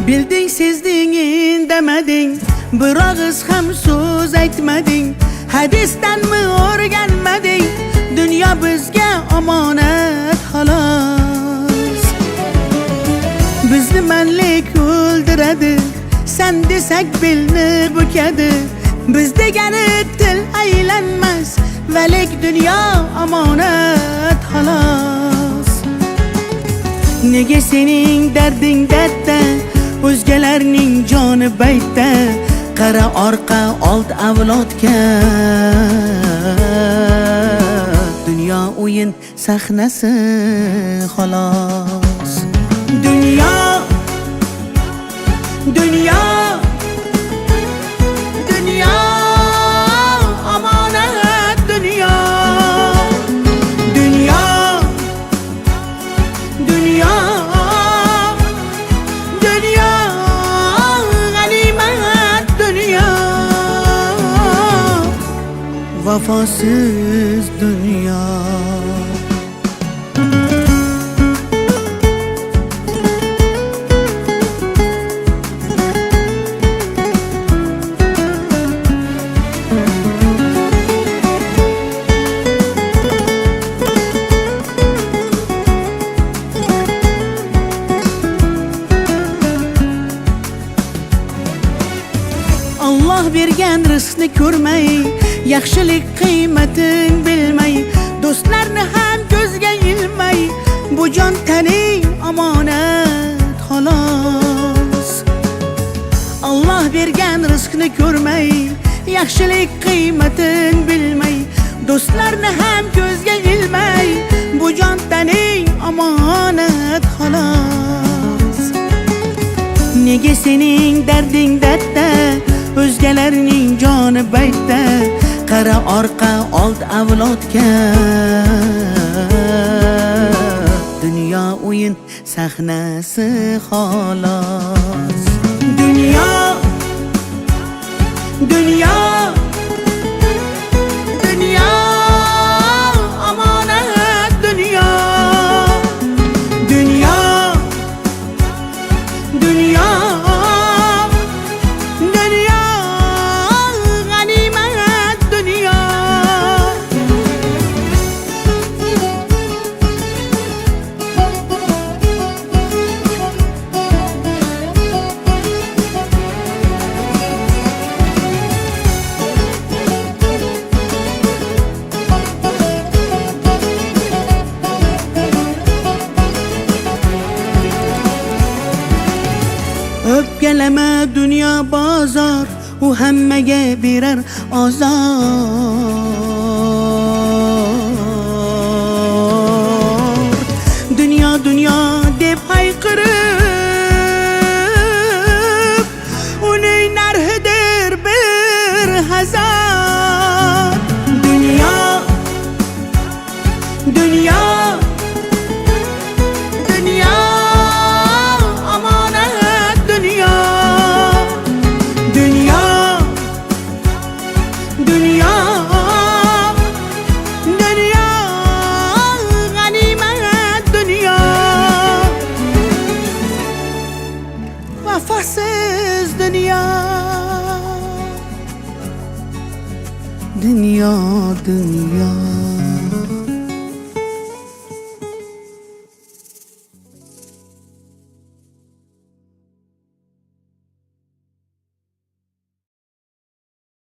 Bilding sezding indameding, bir ağız ham so'z aytmading. Hadisdanmi o'rganmading, dünya bizga omonat xolos. Bizni manlik o'ldiradi, sen desak belni bukadi. Biz degani til aylanmas, valik dünya omonat xolos. Nega sening darding dardda, o'zgalarning joni baytda? Qara orqa old avlodga, dunyo o'yin sahnasi xolos. Dunyo, dunyo, dunyo omonat, dunyo, dunyo, dunyo, dunyo g'animat, dunyo vafosiz dunyo. Allah bergan rizqni ko'rmay, yaxshilik qiymatin bilmay, do'stlarni ham ko'zga ilmay, bu jon taning omonat xolos. Allah bergan rizqni ko'rmay, yaxshilik qiymatin bilmay, do'stlarni ham ko'zga ilmay, bu jon taning omonat xolos. Nega sening darding dardda, o'zgalarning joni baytda? Qara orqa old avlodga, dunyo o'yin sahnasi xolos. Dunyo, dunyo, dunyo omonat, dunyo, dunyo, dunyo, dunyo g'animat, dunyo. O'pkalama dunyo bozor, u hammaga berar azor. Dunyo dunyo deb hayqirib, uning narxidir bir hazor. Dunyo, dunyo, dunyo omonat, dunyo, dunyo, dunyo, dunyo g'animat, dunyo vafosiz dunyo. Dunyo, dunyo.